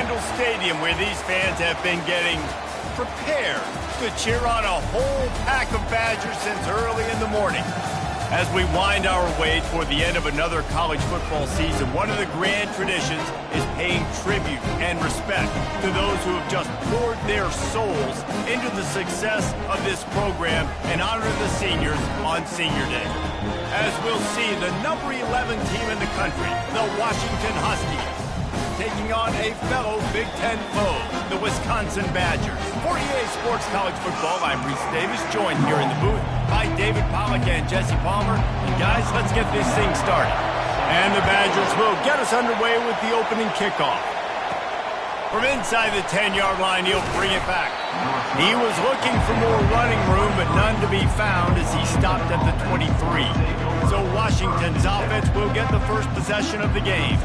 Randall Stadium, where these fans have been getting prepared to cheer on a whole pack of Badgers since early in the morning. As we wind our way toward the end of another college football season, one of the grand traditions is paying tribute and respect to those who have just poured their souls into the success of this program and honor the seniors on Senior Day. As we'll see, the number 11 team in the country, the Washington Huskies, taking on a fellow Big Ten foe, the Wisconsin Badgers. For EA Sports College Football, I'm Reese Davis, joined here in the booth by David Pollack and Jesse Palmer. And guys, let's get this thing started. And the Badgers will get us underway with the opening kickoff. From inside the 10-yard line, he'll bring it back. He was looking for more running room, but none to be found as he stopped at the 23. So Washington's offense will get the first possession of the game.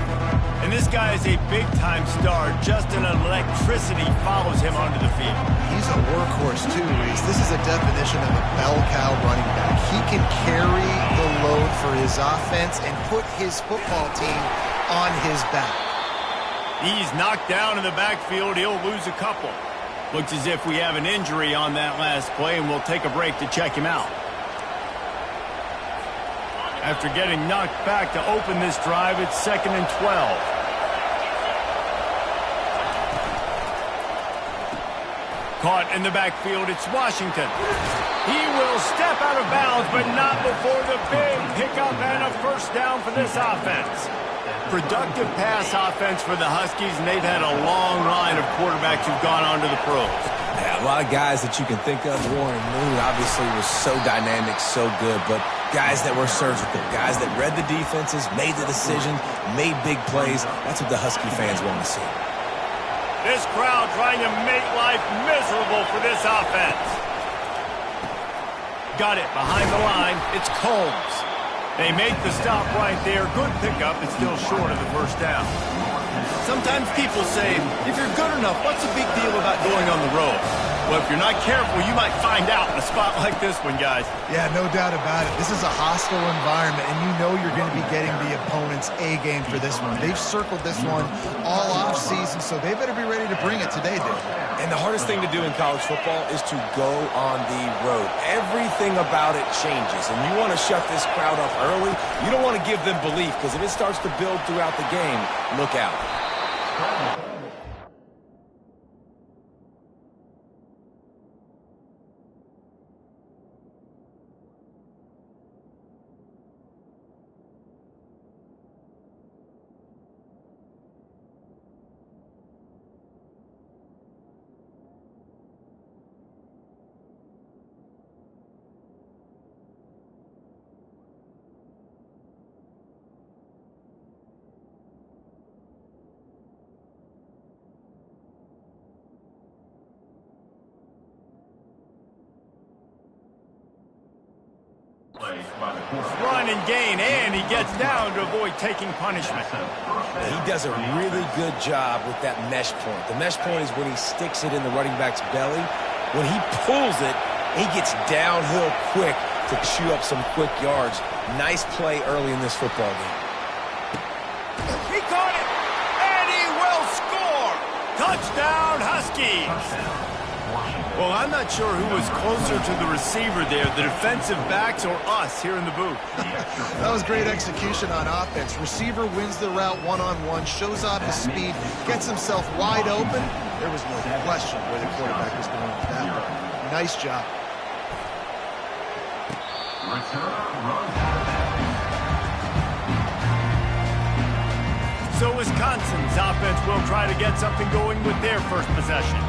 And this guy is a big-time star. Just an electricity follows him onto the field. He's a workhorse, too, Reese. This is a definition of a bell cow running back. He can carry the load for his offense and put his football team on his back. He's knocked down in the backfield. He'll lose a couple. Looks as if we have an injury on that last play, and we'll take a break to check him out. After getting knocked back to open this drive, it's 2nd and 12. Caught in the backfield, it's Washington. He will step out of bounds, but not before the big pickup and a first down for this offense. Productive pass offense for the Huskies, and they've had a long line of quarterbacks who've gone on to the pros. Yeah, a lot of guys that you can think of. Warren Moon obviously was so dynamic, so good, but guys that were surgical, guys that read the defenses, made the decision, made big plays. That's what the Husky fans want to see. This crowd trying to make life miserable for this offense. Got it behind the line. It's Combs. They make the stop right there. Good pickup. It's still short of the first down. Sometimes people say, if you're good enough, what's the big deal about going on the road? Well, if you're not careful, you might find out in a spot like this one, guys. Yeah, no doubt about it. This is a hostile environment, and you know you're going to be getting the opponent's A game for this one. They've circled this one all off season, so they better be ready to bring it today, Dave. And the hardest thing to do in college football is to go on the road. Everything about it changes, and you want to shut this crowd up early. You don't want to give them belief, because if it starts to build throughout the game, look out. Run and gain, and he gets down to avoid taking punishment. He does a really good job with that mesh point. The mesh point is when he sticks it in the running back's belly. When he pulls it, he gets downhill quick to chew up some quick yards. Nice play early in this football game. He caught it, and he will score. Touchdown, Huskies. Well, I'm not sure who was closer to the receiver there, the defensive backs or us here in the booth. That was great execution on offense. Receiver wins the route one-on-one, shows off his speed, gets himself wide open. There was no question where the quarterback was going with that one. Nice job. So Wisconsin's offense will try to get something going with their first possession.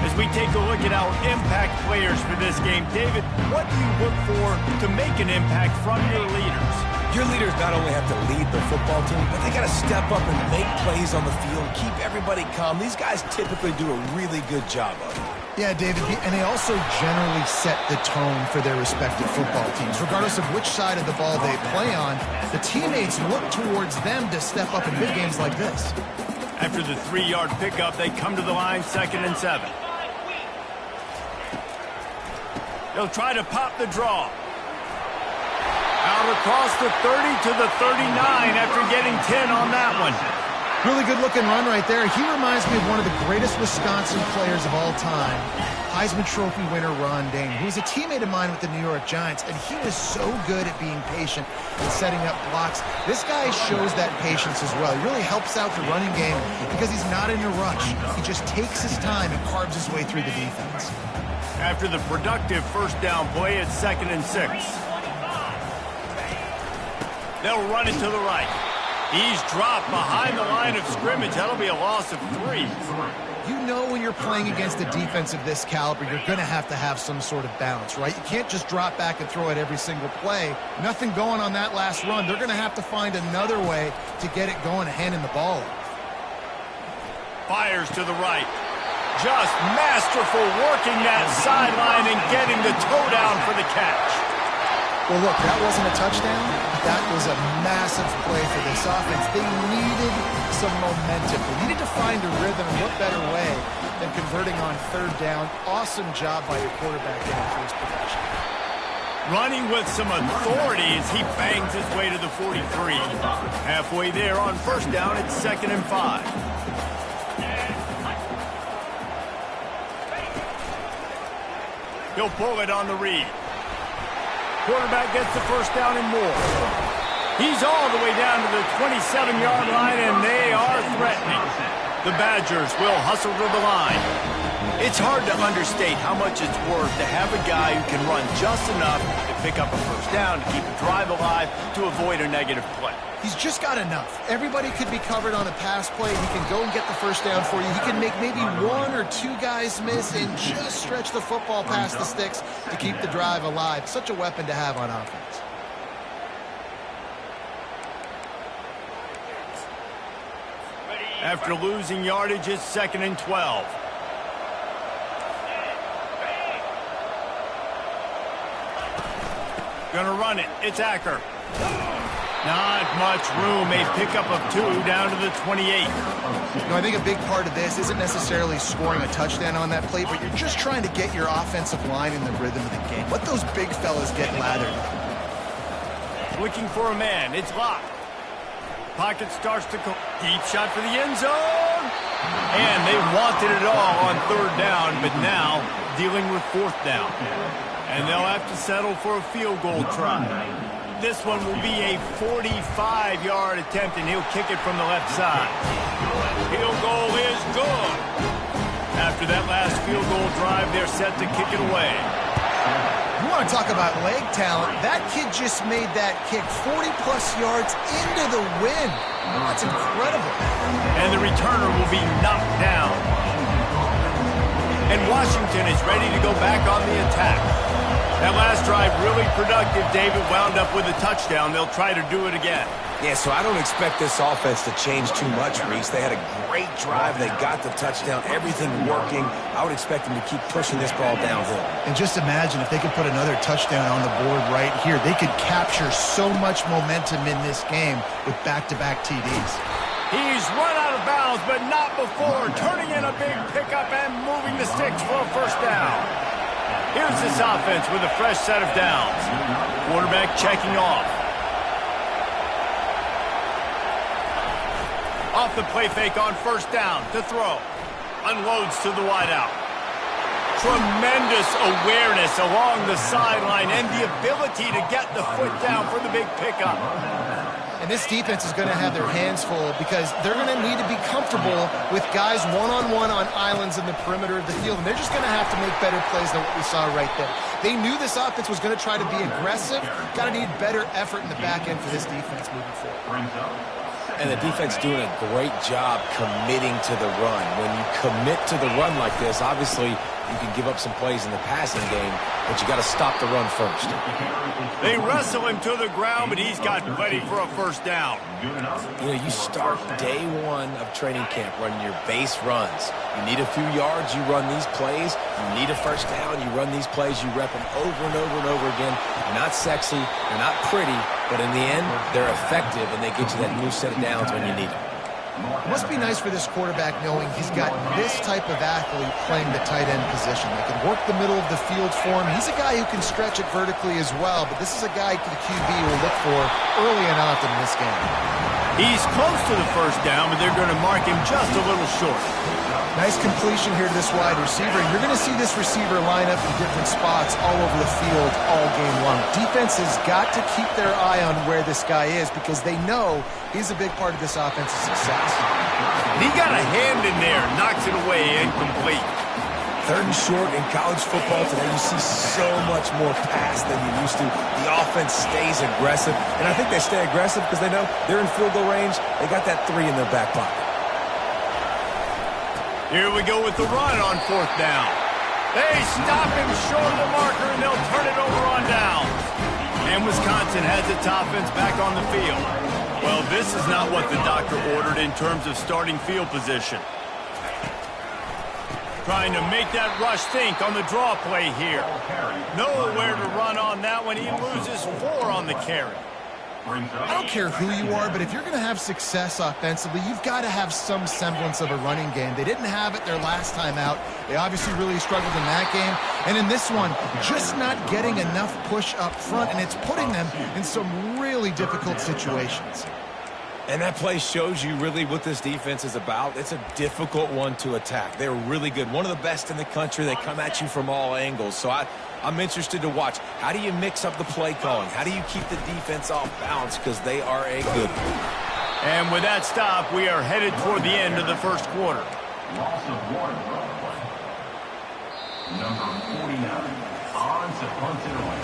As we take a look at our impact players for this game, David, what do you look for to make an impact from your leaders? Your leaders not only have to lead the football team, but they got to step up and make plays on the field, keep everybody calm. These guys typically do a really good job of it. Yeah, David, and they also generally set the tone for their respective football teams. Regardless of which side of the ball they play on, the teammates look towards them to step up in big games like this. After the 3-yard pickup, they come to the line, 2nd and 7. They'll try to pop the draw. Out across the 30 to the 39 after getting 10 on that one. Really good-looking run right there. He reminds me of one of the greatest Wisconsin players of all time, Heisman Trophy winner Ron Dayne, who was a teammate of mine with the New York Giants, and he was so good at being patient and setting up blocks. This guy shows that patience as well. He really helps out the running game because he's not in a rush. He just takes his time and carves his way through the defense. After the productive first down play, it's 2nd and 6. They'll run it to the right. He's dropped behind the line of scrimmage. That'll be a loss of 3. You know when you're playing against a defense of this caliber, you're going to have some sort of balance, right? You can't just drop back and throw it every single play. Nothing going on that last run. They're going to have to find another way to get it going, handing the ball off. Fires to the right. Just masterful working that sideline and getting the toe down for the catch. Well, look, that wasn't a touchdown. That was a massive play for this offense. They needed some momentum. They needed to find a rhythm, and what better way than converting on 3rd down. Awesome job by your quarterback in that first possession. Running with some authority as he bangs his way to the 43. Halfway there on 1st down, it's 2nd and 5. He'll pull it on the read. Quarterback gets the 1st down and more. He's all the way down to the 27-yard line, and they are threatening. The Badgers will hustle to the line. It's hard to understate how much it's worth to have a guy who can run just enough to pick up a 1st down, to keep the drive alive, to avoid a negative play. He's just got enough. Everybody could be covered on a pass play. He can go and get the 1st down for you. He can make maybe 1 or 2 guys miss and just stretch the football past the sticks to keep the drive alive. Such a weapon to have on offense. After losing yardage, it's 2nd and 12. Gonna run it. It's Acker. Not much room. A pickup of 2 down to the 28. I think a big part of this isn't necessarily scoring a touchdown on that play, but you're just trying to get your offensive line in the rhythm of the game. Let those big fellas get lathered. Looking for a man. It's locked. Pocket starts to go. Deep shot for the end zone. And they wanted it all on 3rd down, but now dealing with 4th down. And they'll have to settle for a field goal try. This one will be a 45-yard attempt, and he'll kick it from the left side. Field goal is good. After that last field goal drive, they're set to kick it away. You want to talk about leg talent? That kid just made that kick 40-plus yards into the wind. That's incredible. And the returner will be knocked down. And Washington is ready to go back on the attack. That last drive really productive. David wound up with a touchdown. They'll try to do it again. Yeah, so I don't expect this offense to change too much, Reese. They had a great drive. They got the touchdown. Everything working. I would expect them to keep pushing this ball downhill. And just imagine if they could put another touchdown on the board right here. They could capture so much momentum in this game with back-to-back TDs. He's run out of bounds, but not before turning in a big pickup and moving the sticks for a 1st down. Here's this offense with a fresh set of downs. Quarterback checking off. Off the play fake on 1st down to throw. Unloads to the wideout. Tremendous awareness along the sideline and the ability to get the foot down for the big pickup. And this defense is going to have their hands full because they're going to need to be comfortable with guys one-on-one on islands in the perimeter of the field. And they're just going to have to make better plays than what we saw right there. They knew this offense was going to try to be aggressive. Got to need better effort in the back end for this defense moving forward. And the defense doing a great job committing to the run. When you commit to the run like this, obviously you can give up some plays in the passing game, but you got to stop the run first. They wrestle him to the ground, but he's got plenty for a 1st down. You know, you start day 1 of training camp running your base runs. You need a few yards, you run these plays. You need a 1st down, you run these plays. You rep them over and over and over again. They're not sexy, they're not pretty, but in the end, they're effective, and they get you that new set of downs when you need them. It must be nice for this quarterback knowing he's got this type of athlete playing the tight end position. They can work the middle of the field for him. He's a guy who can stretch it vertically as well, but this is a guy the QB will look for early and often in this game. He's close to the first down, but they're going to mark him just a little short. Nice completion here to this wide receiver. You're going to see this receiver line up in different spots all over the field all game long. Defense has got to keep their eye on where this guy is because they know he's a big part of this offense's success. He got a hand in there, knocks it away, incomplete. Third and short in college football today, you see so much more pass than you used to. The offense stays aggressive, and I think they stay aggressive because they know they're in field goal range. They got that 3 in their back pocket. Here we go with the run on fourth down. They stop him short of the marker, and they'll turn it over on down. And Wisconsin has its offense back on the field. Well, this is not what the doctor ordered in terms of starting field position. Trying to make that rush think on the draw play here. Nowhere to run on that one. He loses 4 on the carry. I don't care who you are, but if you're going to have success offensively, you've got to have some semblance of a running game. They didn't have it their last time out. They obviously really struggled in that game. And in this one, just not getting enough push up front, and it's putting them in some really difficult situations. And that play shows you really what this defense is about. It's a difficult one to attack. They're really good. One of the best in the country. They come at you from all angles. So I'm interested to watch. How do you mix up the play calling? How do you keep the defense off balance? Because they are a good one. And with that stop, we are headed toward the end of the first quarter. Loss of 1. Number 49. On to punt it away.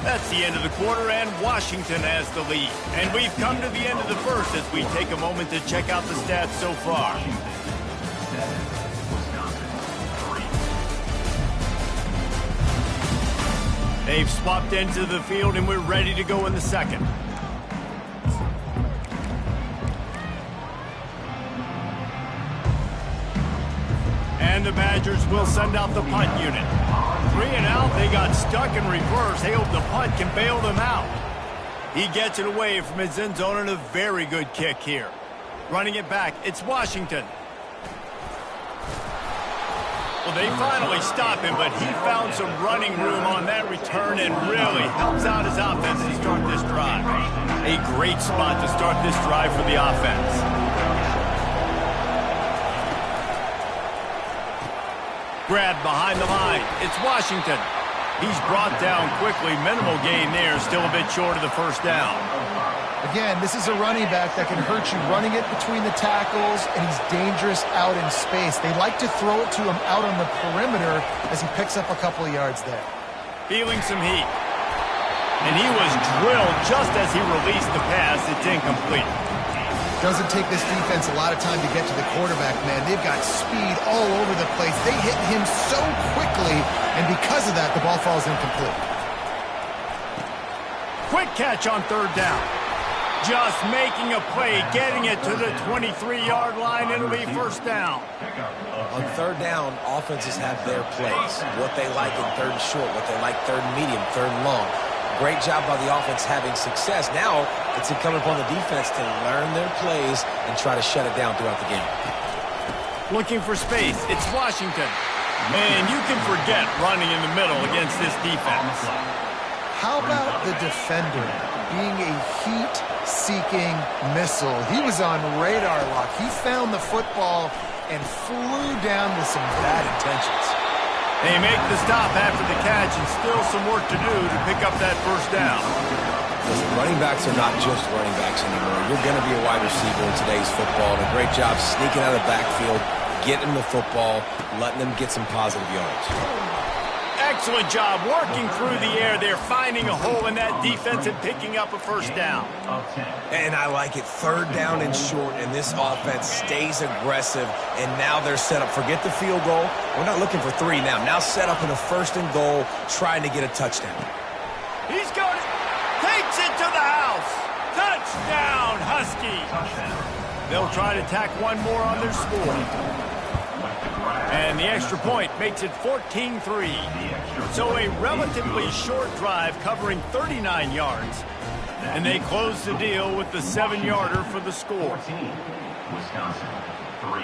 That's the end of the quarter, and Washington has the lead. And we've come to the end of the first as we take a moment to check out the stats so far. 7, Wisconsin 3. They've swapped into the field, and we're ready to go in the second. And the Badgers will send out the punt unit. 3 and out, they got stuck in reverse. They hope the punt can bail them out. He gets it away from his end zone and a very good kick here. Running it back, it's Washington. Well, they finally stop him, but he found some running room on that return and really helps out his offense to start this drive. A great spot to start this drive for the offense. Grab behind the line. It's Washington. He's brought down quickly. Minimal gain there. Still a bit short of the first down. Again, this is a running back that can hurt you running it between the tackles, and he's dangerous out in space. They like to throw it to him out on the perimeter as he picks up a couple of yards there. Feeling some heat. And he was drilled just as he released the pass. It's incomplete. Doesn't take this defense a lot of time to get to the quarterback, man. They've got speed all over the place. They hit him so quickly, and because of that, the ball falls incomplete. Quick catch on third down. Just making a play, getting it to the 23-yard line. It'll be first down. On third down, offenses have their plays. What they like in third and short, what they like third and medium, third and long. Great job by the offense having success. Now it's incumbent upon the defense to learn their plays and try to shut it down throughout the game. Looking for space. It's Washington. Man, you can forget running in the middle against this defense. How about the defender being a heat-seeking missile? He was on radar lock. He found the football and flew down with some bad intentions. They make the stop after the catch, and still some work to do to pick up that first down. Listen, running backs are not just running backs anymore. You're going to be a wide receiver in today's football, and a great job sneaking out of the backfield, getting the football, letting them get some positive yards. Excellent job working through the air there, finding a hole in that defense and picking up a first down. And I like it. Third down and short, and this offense stays aggressive, and now they're set up. Forget the field goal. We're not looking for 3 now. Now set up in a first and goal, trying to get a touchdown. He's going, takes it to the house. Touchdown, Husky. They'll try to tack one more on their score. And the extra point makes it 14-3. So a relatively short drive covering 39 yards. And they close the deal with the 7-yarder for the score. Wisconsin, 3.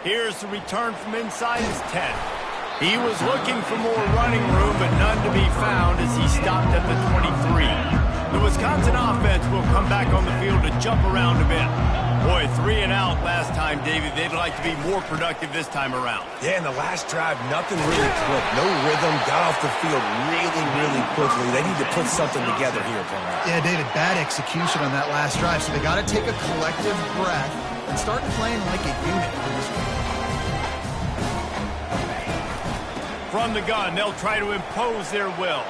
Here's the return from inside his 10. He was looking for more running room, but none to be found as he stopped at the 23. The Wisconsin offense will come back on the field to jump around a bit. Boy, 3 and out last time, David. They'd like to be more productive this time around. Yeah, in the last drive, nothing really clicked. No rhythm, got off the field really, really quickly. They need to put something together here, Brian. Yeah, David, bad execution on that last drive, so they got to take a collective breath and start playing like a unit for this one. From the gun, they'll try to impose their will.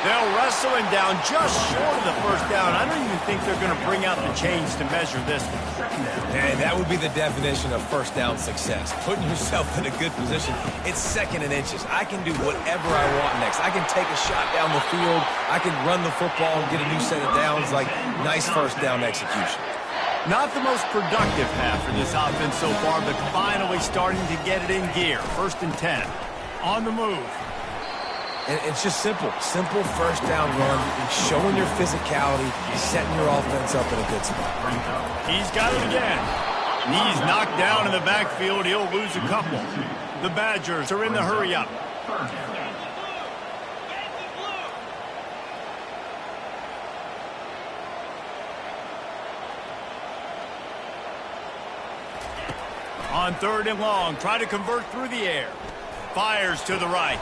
They'll wrestle him down just short of the first down. I don't even think they're going to bring out the chains to measure this one. And that would be the definition of first down success. Putting yourself in a good position. It's 2nd and inches. I can do whatever I want next. I can take a shot down the field. I can run the football and get a new set of downs. Like, nice first down execution. Not the most productive half for this offense so far, but finally starting to get it in gear. 1st and 10. On the move. And it's just simple. Simple first down run, showing your physicality, setting your offense up in a good spot. He's got it again. He's knocked down in the backfield. He'll lose a couple. The Badgers are in the hurry up. On 3rd and long, try to convert through the air. Fires to the right.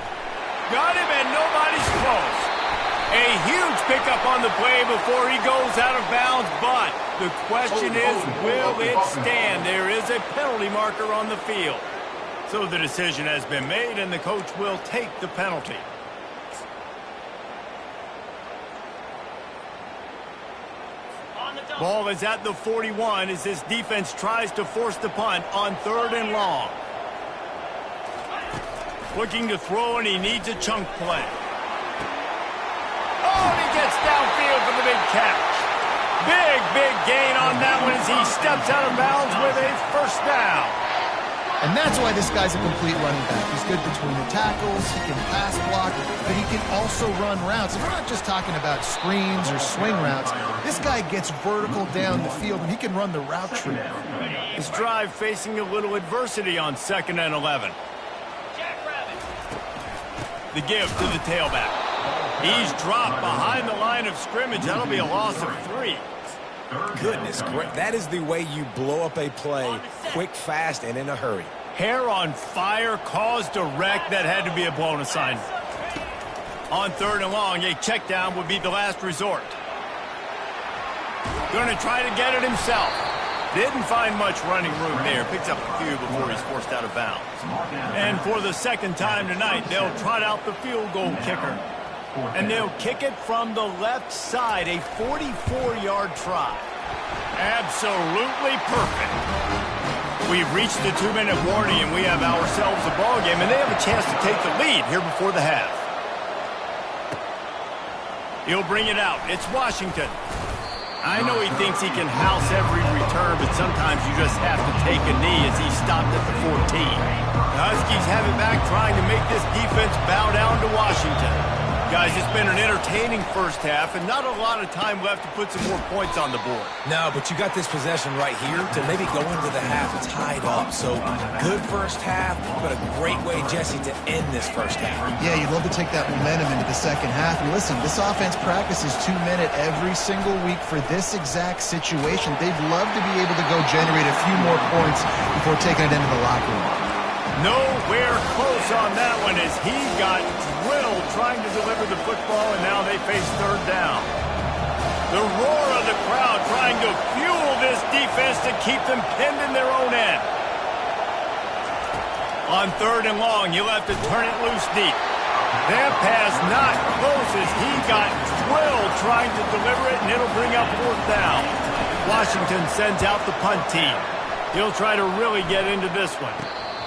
Got him, and nobody's close. A huge pickup on the play before he goes out of bounds, but the question is, will it stand? There is a penalty marker on the field. So the decision has been made, and the coach will take the penalty. Ball is at the 41 as this defense tries to force the punt on 3rd and long. Looking to throw, and he needs a chunk play. Oh, and he gets downfield for the big catch. Big gain on that one as he steps out of bounds with a first down. And that's why this guy's a complete running back. He's good between the tackles, he can pass block, but he can also run routes. And we're not just talking about screens or swing routes. This guy gets vertical down the field, and he can run the route tree. His drive facing a little adversity on 2nd and 11. The give to the tailback. He's dropped behind the line of scrimmage. That'll be a loss of 3. Goodness, great. That is the way you blow up a play, quick, fast, and in a hurry. Hair on fire, caused a wreck. That had to be a blown assignment. On 3rd and long, a check down would be the last resort. Going to try to get it himself. Didn't find much running room there. Picks up a few before he's forced out of bounds. And for the 2nd time tonight, they'll trot out the field goal kicker. And they'll kick it from the left side, a 44-yard try. Absolutely perfect. We've reached the 2-minute warning, and we have ourselves a ball game, and they have a chance to take the lead here before the half. He'll bring it out. It's Washington. I know he thinks he can house every return, but sometimes you just have to take a knee as he stopped at the 14. The Huskies have it back, trying to make this defense bow down to Washington. Guys, it's been an entertaining first half, and not a lot of time left to put some more points on the board. No, but you got this possession right here to maybe go into the half tied up. So, good first half, but a great way, Jesse, to end this first half. Yeah, you'd love to take that momentum into the 2nd half. And listen, this offense practices 2-minute every single week for this exact situation. They'd love to be able to go generate a few more points before taking it into the locker room. Nowhere close on that one as he got drilled trying to deliver the football, and now they face 3rd down. The roar of the crowd trying to fuel this defense to keep them pinned in their own end. On 3rd and long, he'll have to turn it loose deep. That pass not close as he got drilled trying to deliver it, and it'll bring up 4th down. Washington sends out the punt team. He'll try to really get into this one.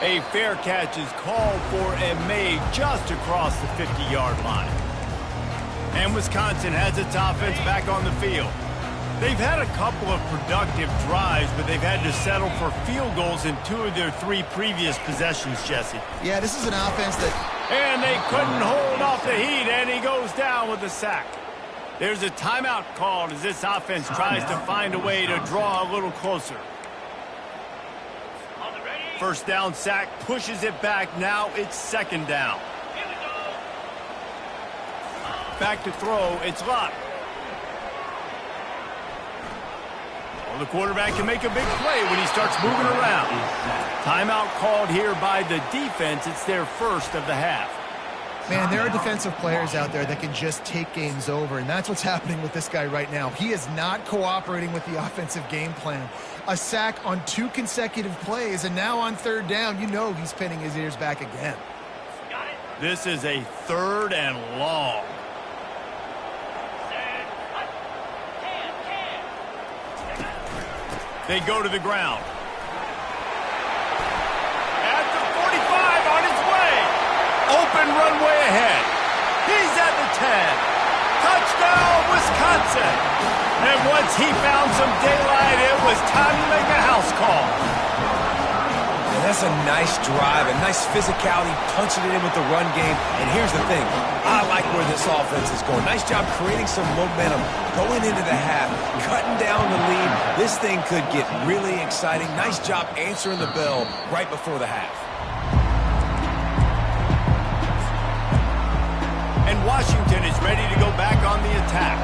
A fair catch is called for and made just across the 50-yard line. And Wisconsin has its offense back on the field. They've had a couple of productive drives, but they've had to settle for field goals in 2 of their 3 previous possessions, Jesse. Yeah, this is an offense that... And they couldn't hold off the heat, and he goes down with a sack. There's a timeout called as this offense tries to find a way to draw a little closer. First down sack pushes it back. Now it's second down. Back to throw. It's locked. Well, the quarterback can make a big play when he starts moving around. Timeout called here by the defense. It's their first of the half. Man, there are defensive players out there that can just take games over, and that's what's happening with this guy right now. He is not cooperating with the offensive game plan. A sack on 2 consecutive plays, and now on third down, you know he's pinning his ears back again. This is a 3rd and long. They go to the ground. At the 45, on his way. Open runway ahead. He's at the 10. Touchdown, Wisconsin. And once he found some daylight, it was time to make a house call. And that's a nice drive, a nice physicality, punching it in with the run game. And here's the thing. I like where this offense is going. Nice job creating some momentum, going into the half, cutting down the lead. This thing could get really exciting. Nice job answering the bell right before the half. And Washington is ready to go back on the attack.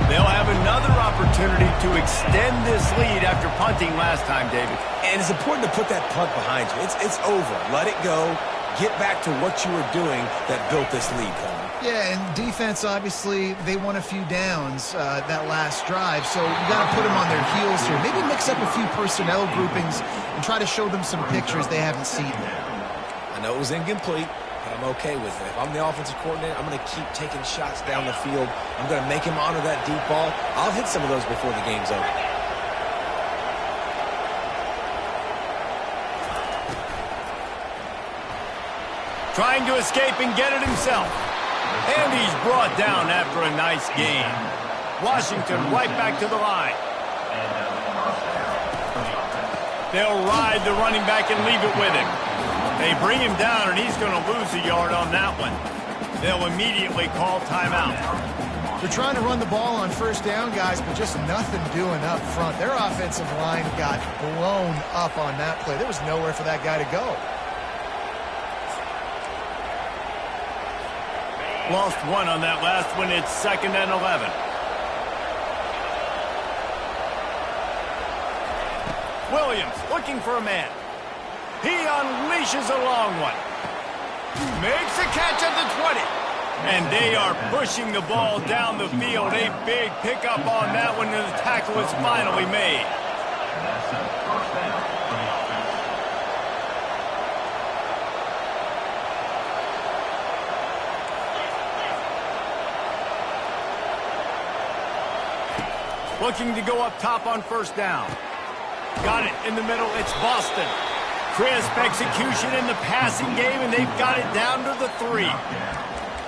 They'll have another opportunity to extend this lead after punting last time, David. And it's important to put that punt behind you. It's over. Let it go. Get back to what you were doing that built this lead, Coleman. Yeah, and defense, obviously, they won a few downs that last drive, so you got to put them on their heels here. Maybe mix up a few personnel groupings and try to show them some pictures they haven't seen yet. I know it was incomplete, but I'm okay with it. If I'm the offensive coordinator, I'm going to keep taking shots down the field. I'm going to make him honor that deep ball. I'll hit some of those before the game's over. Trying to escape and get it himself. And he's brought down after a nice gain. Washington right back to the line. They'll ride the running back and leave it with him. They bring him down, and he's going to lose a yard on that one. They'll immediately call timeout. They're trying to run the ball on first down, guys, but just nothing doing up front. Their offensive line got blown up on that play. There was nowhere for that guy to go. Lost one on that last one. It's 2nd and 11. Williams looking for a man. He unleashes a long one. Makes a catch at the 20. And they are pushing the ball down the field. A big pickup on that one, and the tackle is finally made. Looking to go up top on first down. Got it in the middle. It's Boston. Crisp execution in the passing game, and they've got it down to the 3.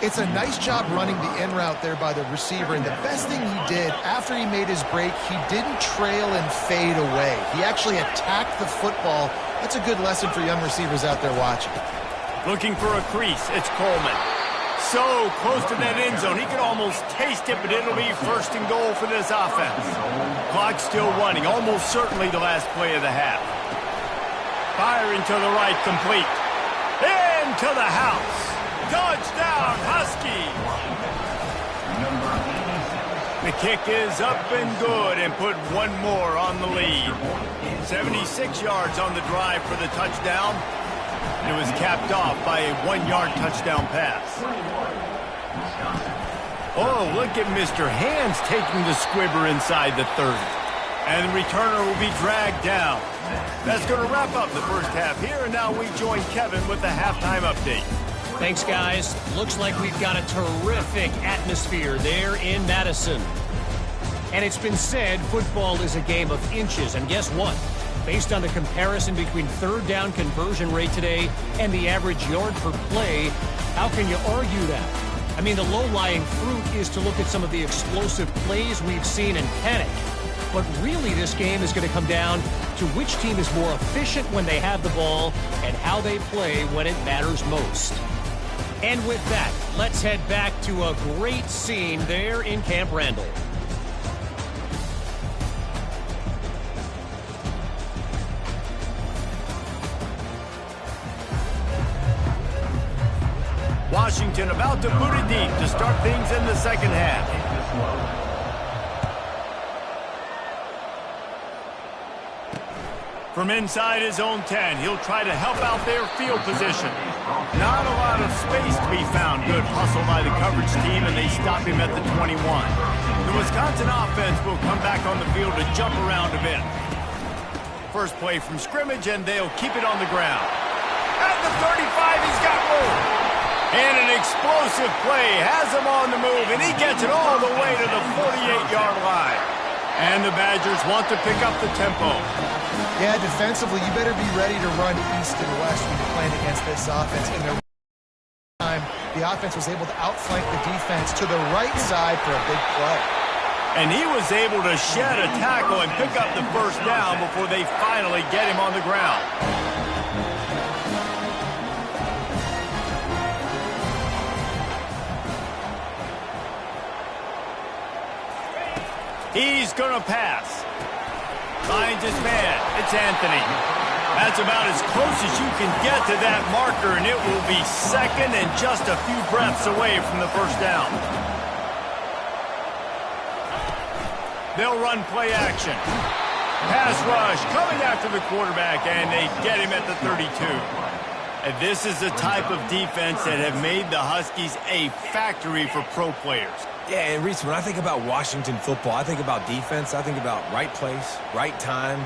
It's a nice job running the in route there by the receiver, and the best thing he did after he made his break, he didn't trail and fade away. He actually attacked the football. That's a good lesson for young receivers out there watching. Looking for a crease. It's Coleman. So close to that end zone. He could almost taste it, but it'll be 1st and goal for this offense. Clock still running. Almost certainly the last play of the half. Firing to the right, complete. Into the house. Touchdown, Husky. The kick is up and good and put one more on the lead. 76 yards on the drive for the touchdown. It was capped off by a 1-yard touchdown pass. Oh, look at Mr. Hands taking the squibber inside the 30. And the returner will be dragged down. That's going to wrap up the first half here, and now we join Kevin with the halftime update. Thanks, guys. Looks like we've got a terrific atmosphere there in Madison. And it's been said football is a game of inches, and guess what? Based on the comparison between third down conversion rate today and the average yard per play, how can you argue that? I mean, the low-lying fruit is to look at some of the explosive plays we've seen and panic. But really, this game is going to come down to which team is more efficient when they have the ball and how they play when it matters most. And with that, let's head back to a great scene there in Camp Randall. Washington about to boot it deep to start things in the second half. From inside his own 10, he'll try to help out their field position. Not a lot of space to be found. Good hustle by the coverage team, and they stop him at the 21. The Wisconsin offense will come back on the field to jump around a bit. First play from scrimmage, and they'll keep it on the ground. At the 35, he's got room. And an explosive play has him on the move, and he gets it all the way to the 48-yard line. And the Badgers want to pick up the tempo. Yeah, defensively, you better be ready to run east and west when you're playing against this offense. In the time, the offense was able to outflank the defense to the right side for a big play. And he was able to shed a tackle and pick up the first down before they finally get him on the ground. He's going to pass. Finds his man. It's Anthony. That's about as close as you can get to that marker, and it will be second and just a few breaths away from the first down. They'll run play action. Pass rush coming after the quarterback, and they get him at the 32. And this is the type of defense that have made the Huskies a factory for pro players. Yeah, and Reese, when I think about Washington football, I think about defense. I think about right place, right time,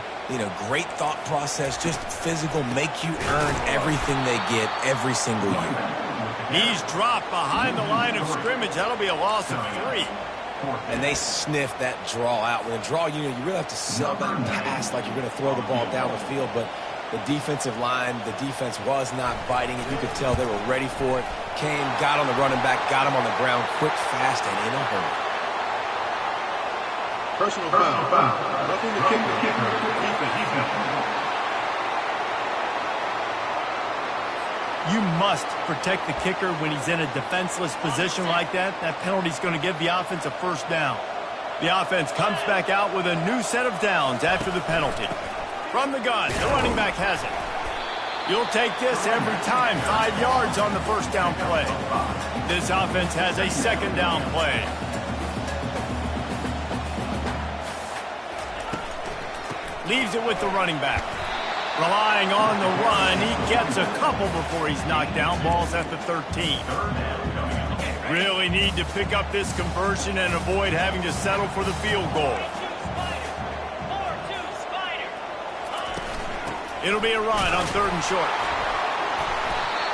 great thought process, just physical, make you earn everything they get every single year. He's dropped behind the line of scrimmage. That'll be a loss of 3. And they sniff that draw out. When a draw, you really have to sell that pass like you're going to throw the ball down the field, but the defensive line, the defense was not biting it. You could tell they were ready for it. Came, got on the running back, got him on the ground quick, fast, and in a hurry. Personal foul. Roughing the kicker. You must protect the kicker when he's in a defenseless position like that. That penalty's going to give the offense a first down. The offense comes back out with a new set of downs after the penalty. From the gun, the running back has it. You'll take this every time. 5 yards on the first down play. This offense has a second down play. Leaves it with the running back. Relying on the run, he gets a couple before he's knocked down. Ball's at the 13. Really need to pick up this conversion and avoid having to settle for the field goal. It'll be a run on 3rd and short.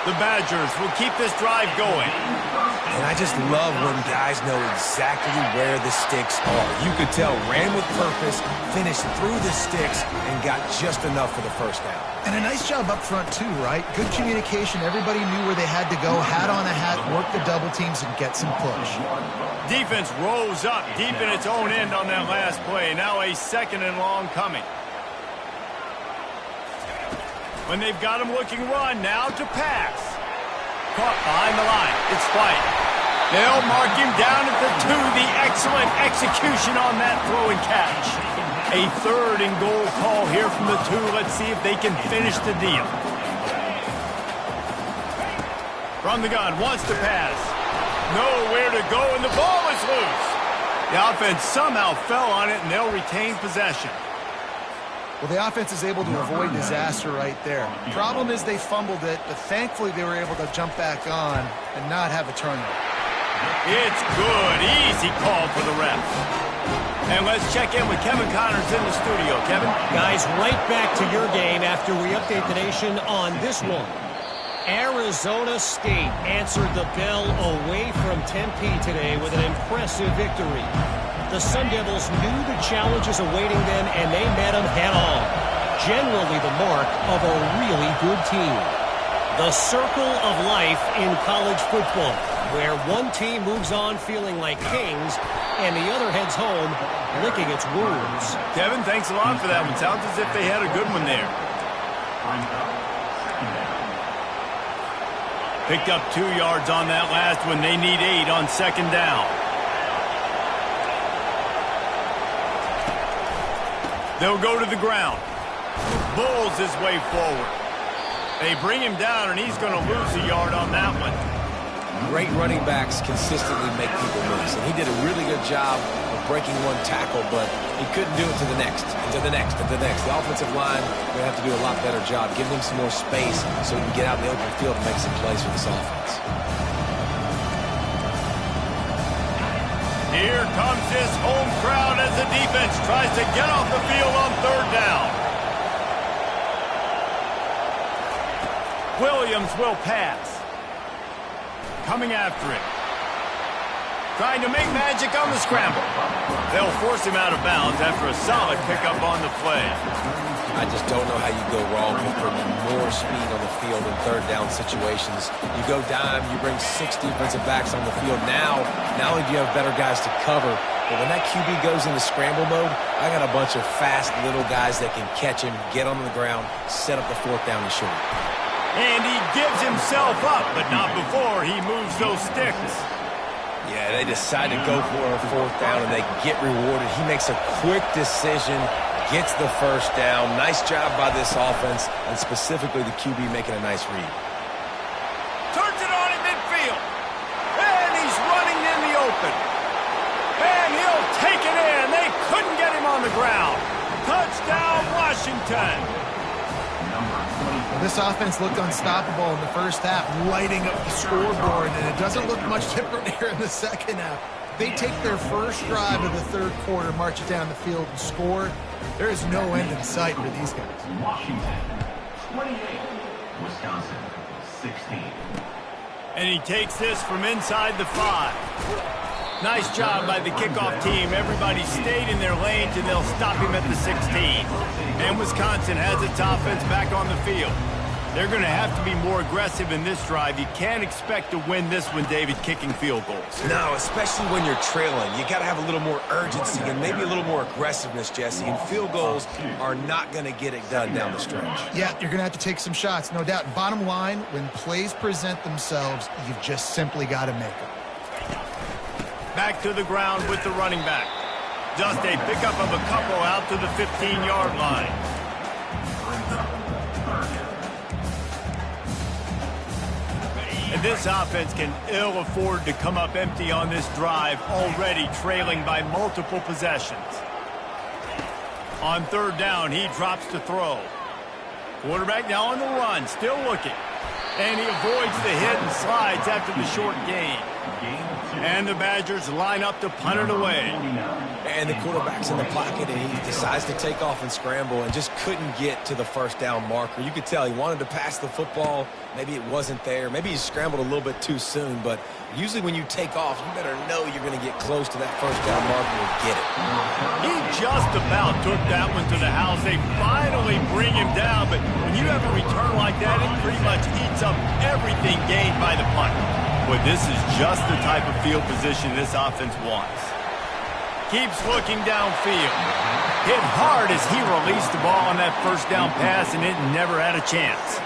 The Badgers will keep this drive going. And I just love when guys know exactly where the sticks are. You could tell, ran with purpose, finished through the sticks, and got just enough for the first down. And a nice job up front, too, right? Good communication. Everybody knew where they had to go, hat on a hat, work the double teams, and get some push. Defense rose up deep in its own end on that last play. Now a 2nd and long coming. When they've got him looking run, now to pass. Caught behind the line. It's White. They'll mark him down at the 2. The excellent execution on that throw and catch. A 3rd and goal call here from the 2. Let's see if they can finish the deal. From the gun, wants to pass. Nowhere to go, and the ball is loose. The offense somehow fell on it, and they'll retain possession. Well, the offense is able to avoid disaster right there. Problem is they fumbled it, but thankfully they were able to jump back on and not have a turnover. It's good. Easy call for the ref. And let's check in with Kevin Connors in the studio. Kevin? Guys, right back to your game after we update the nation on this one. Arizona State answered the bell away from Tempe today with an impressive victory. The Sun Devils knew the challenges awaiting them, and they met them head-on. Generally the mark of a really good team. The circle of life in college football, where one team moves on feeling like kings, and the other heads home licking its wounds. Kevin, thanks a lot for that one. Sounds as if they had a good one there. Picked up 2 yards on that last one. They need 8 on second down. They'll go to the ground. Bulls his way forward. They bring him down, and he's going to lose a yard on that one. Great running backs consistently make people miss, and he did a really good job of breaking one tackle, but he couldn't do it to the next, and to the next, and to the next. The offensive line will have to do a lot better job, giving him some more space so he can get out in the open field and make some plays for this offense. Here comes this home crowd as the defense tries to get off the field on third down. Williams will pass. Coming after it. Trying to make magic on the scramble. They'll force him out of bounds after a solid pickup on the play. I just don't know how you go wrong with bringing more speed on the field in third down situations. You go dime, you bring 6 defensive backs on the field. Now, not only do you have better guys to cover, but when that QB goes into scramble mode, I got a bunch of fast little guys that can catch him, get on the ground, set up the 4th down and short. And he gives himself up, but not before he moves those sticks. Yeah, they decide to go for a 4th down, and they get rewarded. He makes a quick decision, gets the 1st down. Nice job by this offense, and specifically the QB making a nice read. Turns it on in midfield. And he's running in the open. And he'll take it in. They couldn't get him on the ground. Touchdown, Washington. This offense looked unstoppable in the first half, lighting up the scoreboard, and it doesn't look much different here in the second half. They take their first drive of the third quarter, march it down the field, and score. There is no end in sight for these guys. Washington, 28. Wisconsin, 16. And he takes this from inside the 5. Nice job by the kickoff team. Everybody stayed in their lanes, and they'll stop him at the 16. And Wisconsin has its offense back on the field. They're going to have to be more aggressive in this drive. You can't expect to win this one, David, kicking field goals. No, especially when you're trailing. You got to have a little more urgency and maybe a little more aggressiveness, Jesse. And field goals are not going to get it done down the stretch. Yeah, you're going to have to take some shots, no doubt. Bottom line, when plays present themselves, you've just simply got to make them. Back to the ground with the running back. Just a pickup of a couple out to the 15-yard line. And this offense can ill afford to come up empty on this drive, already trailing by multiple possessions. On third down, he drops to throw. Quarterback now on the run, still looking. And he avoids the hit and slides after the short gain. And the Badgers line up to punt it away. And the quarterback's in the pocket, and he decides to take off and scramble and just couldn't get to the 1st down marker. You could tell he wanted to pass the football. Maybe it wasn't there. Maybe he scrambled a little bit too soon. But usually when you take off, you better know you're going to get close to that 1st down marker and get it. He just about took that one to the house. They finally bring him down. But when you have a return like that, it pretty much eats up everything gained by the punt. But this is just the type of field position this offense wants. Keeps looking downfield. Hit hard as he released the ball on that 1st down pass, and it never had a chance.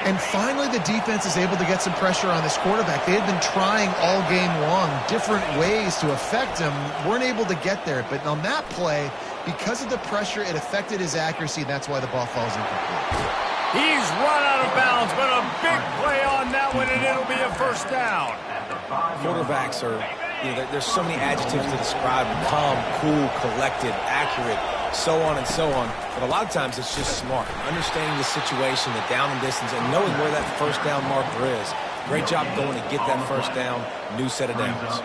And finally, the defense is able to get some pressure on this quarterback. They had been trying all game long different ways to affect him. Weren't able to get there. But on that play, because of the pressure, it affected his accuracy. That's why the ball falls incomplete. He's run out of bounds, but a big play on that one, and it'll be a 1st down. Quarterbacks are, there's so many adjectives to describe them. Calm, cool, collected, accurate, so on and so on. But a lot of times it's just smart. Understanding the situation, the down and distance, and knowing where that 1st down marker is. Great job going to get that 1st down, new set of downs.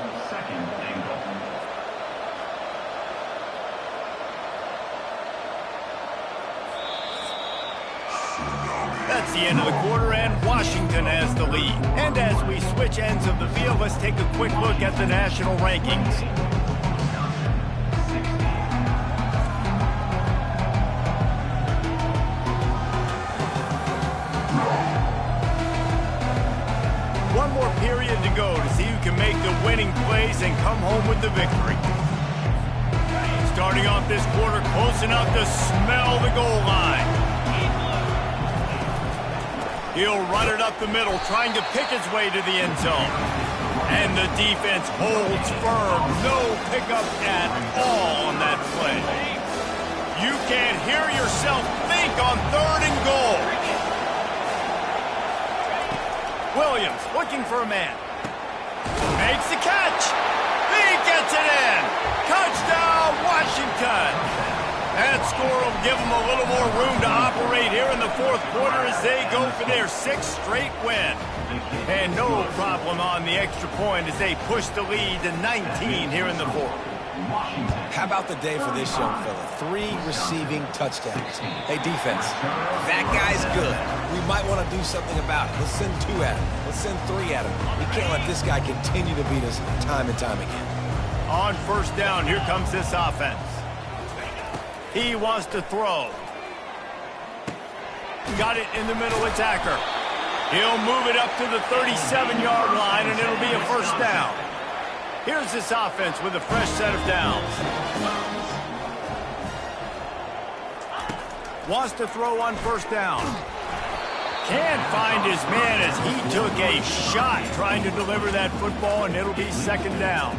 That's the end of the quarter, and Washington has the lead. And as we switch ends of the field, let's take a quick look at the national rankings. One more period to go to see who can make the winning plays and come home with the victory. Starting off this quarter close enough to smell the goal line. He'll run it up the middle, trying to pick his way to the end zone. And the defense holds firm. No pickup at all on that play. You can't hear yourself think on 3rd and goal. Williams looking for a man. Makes the catch. He gets it in. Touchdown, Washington. That score will give them a little more room to operate here in the 4th quarter as they go for their 6th straight win. And no problem on the extra point as they push the lead to 19 here in the 4th. How about the day for this young fella? 3 receiving touchdowns. Hey, defense, that guy's good. We might want to do something about it. Let's send 2 at him. Let's send 3 at him. We can't let this guy continue to beat us time and time again. On 1st down, here comes this offense. He wants to throw. Got it in the middle attacker. He'll move it up to the 37-yard line, and it'll be a 1st down. Here's this offense with a fresh set of downs. Wants to throw on 1st down. Can't find his man as he took a shot trying to deliver that football, and it'll be 2nd down.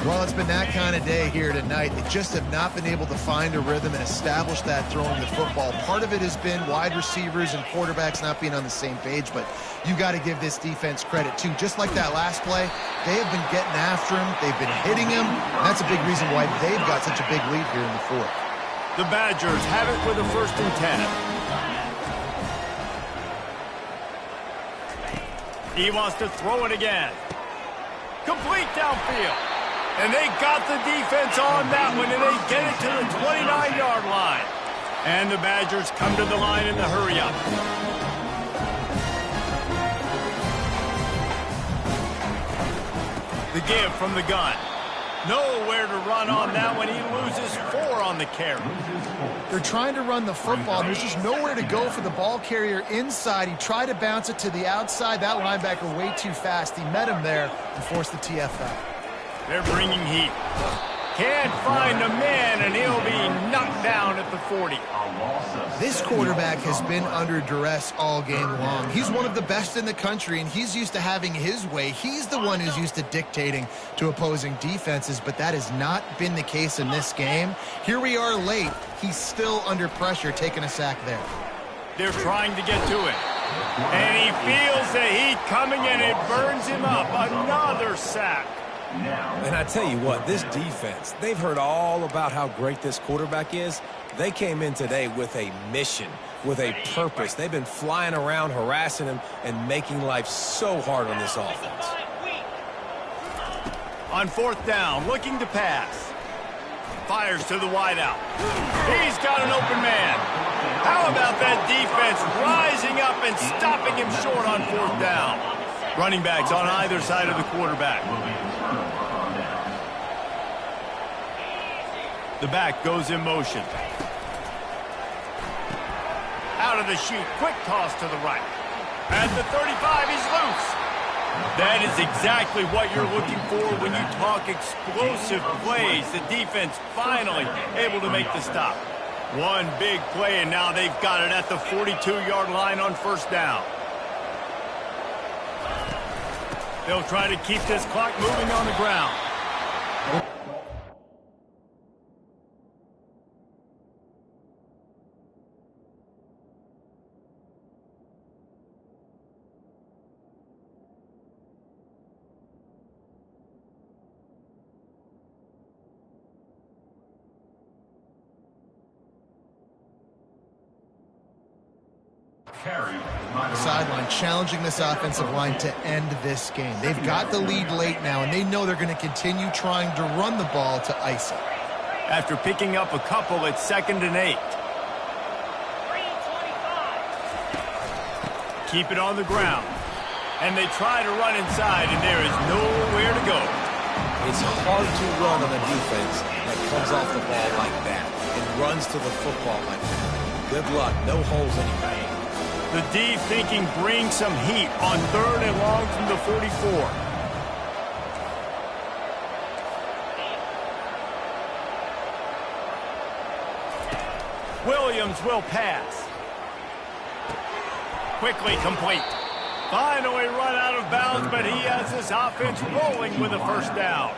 Well, it's been that kind of day here tonight. They just have not been able to find a rhythm and establish that throwing the football. Part of it has been wide receivers and quarterbacks not being on the same page, but you got to give this defense credit, too. Just like that last play, they have been getting after him. They've been hitting him. And that's a big reason why they've got such a big lead here in the 4th. The Badgers have it with a 1st and 10. He wants to throw it again. Complete downfield. And they got the defense on that one, and they get it to the 29-yard line. And the Badgers come to the line in the hurry-up. The give from the gun. Nowhere to run on that one. He loses 4 on the carry. They're trying to run the football. There's just nowhere to go for the ball carrier inside. He tried to bounce it to the outside. That linebacker way too fast. He met him there and forced the TFL. They're bringing heat. Can't find a man, and he'll be knocked down at the 40. This quarterback has been under duress all game long. He's one of the best in the country, and he's used to having his way. He's the one who's used to dictating to opposing defenses, but that has not been the case in this game. Here we are late. He's still under pressure, taking a sack there. They're trying to get to it. And he feels the heat coming, and it burns him up. Another sack. And I tell you what, this defense, they've heard all about how great this quarterback is. They came in today with a mission, with a purpose. They've been flying around, harassing him, and making life so hard on this offense. On 4th down, looking to pass. Fires to the wideout. He's got an open man. How about that defense rising up and stopping him short on 4th down? Running backs on either side of the quarterback. The back goes in motion. Out of the chute, quick toss to the right. At the 35, he's loose. That is exactly what you're looking for when you talk explosive plays. The defense finally able to make the stop. One big play, and now they've got it at the 42-yard line on 1st down. They'll try to keep this clock moving on the ground. Sideline challenging this offensive line to end this game. They've got the lead late now, and they know they're going to continue trying to run the ball to ice it. After picking up a couple, it's 2nd and 8. Keep it on the ground. And they try to run inside, and there is nowhere to go. It's hard to run on a defense that comes off the ball like that and runs to the football like that. Good luck. No holes anyway. The D thinking bring some heat on 3rd and long from the 44. Williams will pass. quickly complete. Finally run out of bounds, but he has his offense rolling with a first down.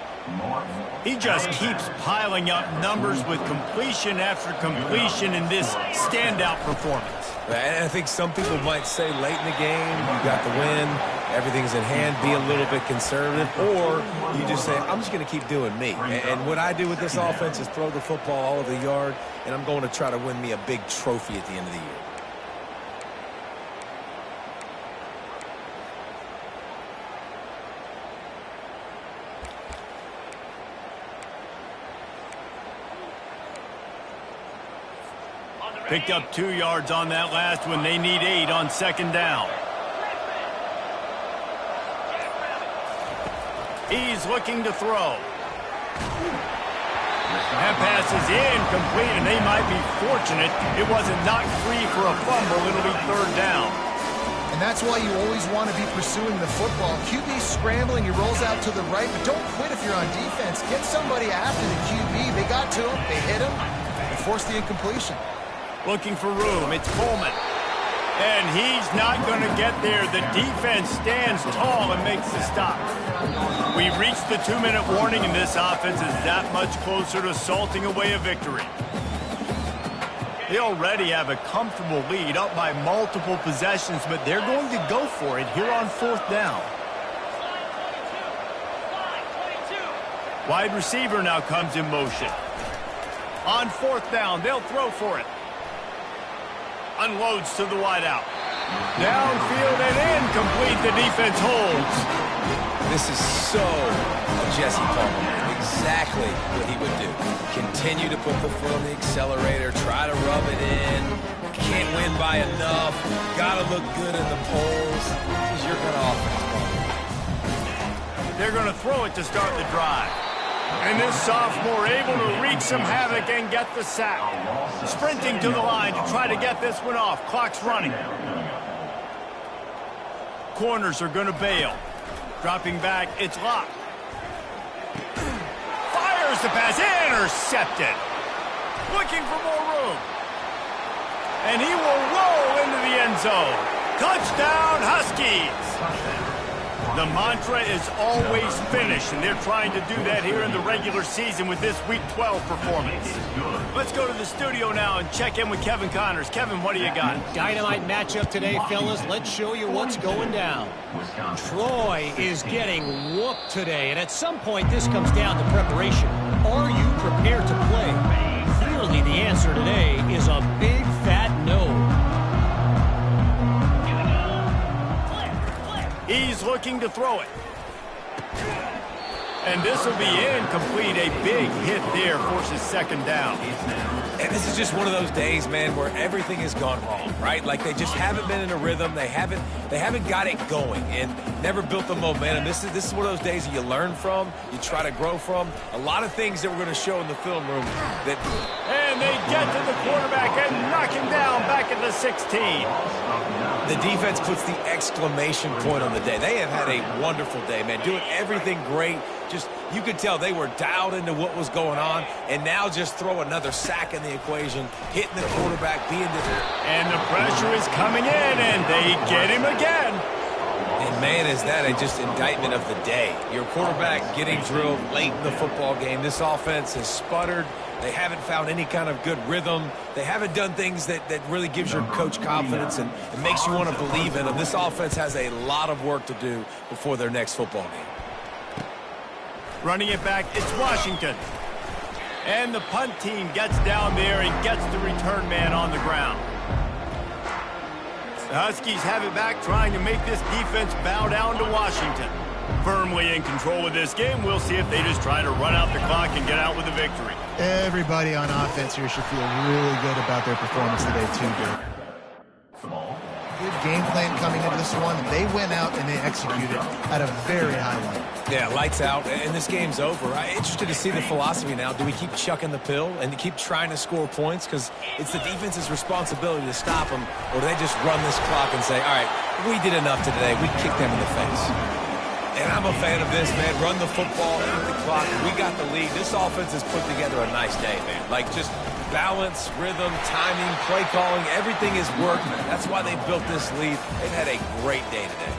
He just keeps piling up numbers with completion after completion in this standout performance. And I think some people might say late in the game, you got the win, everything's in hand, be a little bit conservative, or you just say, I'm just going to keep doing me. And what I do with this offense is throw the football all over the yard, and I'm going to try to win me a big trophy at the end of the year. Picked up 2 yards on that last one. They need 8 on second down. He's looking to throw. That pass is incomplete, and they might be fortunate it wasn't knocked free for a fumble. It'll be third down. And that's why you always want to be pursuing the football. QB's scrambling, he rolls out to the right, but don't quit if you're on defense. Get somebody after the QB. They got to him, they hit him, and forced the incompletion. Looking for room. It's Coleman. And he's not going to get there. The defense stands tall and makes the stop. We've reached the 2-minute warning, and this offense is that much closer to salting away a victory. They already have a comfortable lead, up by multiple possessions, but they're going to go for it here on fourth down. Wide receiver now comes in motion. On fourth down, they'll throw for it. Unloads to the wideout. Downfield and incomplete. The defense holds. This is so a Jesse Palmer. Exactly what he would do. Continue to put the foot on the accelerator. Try to rub it in. Can't win by enough. Got to look good in the polls. This is your kind of offense, Palmer. They're going to throw it to start the drive. And this sophomore able to wreak some havoc and get the sack. Sprinting to the line to try to get this one off. Clock's running. Corners are going to bail. Dropping back, it's locked. Fires the pass, intercepted. Looking for more room. And he will roll into the end zone. Touchdown, Huskies. The mantra is always finish, and they're trying to do that here in the regular season with this Week 12 performance. Let's go to the studio now and check in with Kevin Connors. Kevin, what do you got? Dynamite matchup today, fellas. Let's show you what's going down. Troy is getting whooped today, and at some point this comes down to preparation. Are you prepared to play? Clearly the answer today is a big fat no. He's looking to throw it. And this will be incomplete. A big hit there forces second down. And this is just one of those days, man, where everything has gone wrong, right? Like they just haven't been in a rhythm. They haven't got it going and never built the momentum. This is one of those days that you learn from, you try to grow from. A lot of things that we're going to show in the film room that. And they get to the quarterback and knock him down back at the 16. The defense puts the exclamation point on the day. They have had a wonderful day, man, doing everything great. Just, you could tell they were dialed into what was going on, and now just throw another sack in the equation, hitting the quarterback, being different. And the pressure is coming in, and they get him again. And, man, is that a just indictment of the day. Your quarterback getting drilled late in the football game. This offense has sputtered. They haven't found any kind of good rhythm. They haven't done things that really gives your coach confidence and it makes you want to believe in them. This offense has a lot of work to do before their next football game. Running it back, it's Washington. And the punt team gets down there and gets the return man on the ground. The Huskies have it back, trying to make this defense bow down to Washington. Firmly in control of this game. We'll see if they just try to run out the clock and get out with a victory. Everybody on offense here should feel really good about their performance today, too, Dirk. Good game plan coming into this one. They went out and they executed at a very high level. Yeah, lights out, and this game's over. I'm interested to see the philosophy now. Do we keep chucking the pill and keep trying to score points? Because it's the defense's responsibility to stop them, or do they just run this clock and say, all right, we did enough today. We kicked them in the face. And I'm a fan of this, man. Run the football, hit the clock. We got the lead. This offense has put together a nice day, man. Like, just balance, rhythm, timing, play calling, everything is working. That's why they built this lead. They've had a great day today.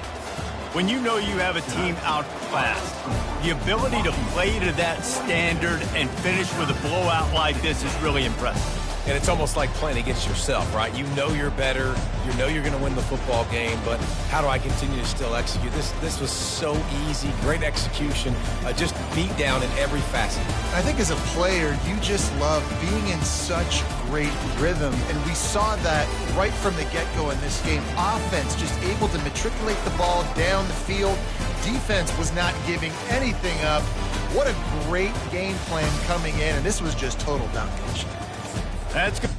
When you know you have a team outclassed, the ability to play to that standard and finish with a blowout like this is really impressive. And it's almost like playing against yourself, right? You know you're better. You know you're going to win the football game, but how do I continue to still execute? This was so easy. Great execution. Just beat down in every facet. I think as a player, you just love being in such great rhythm, and we saw that right from the get-go in this game. Offense just able to matriculate the ball down the field. Defense was not giving anything up. What a great game plan coming in, and this was just total domination. That's good.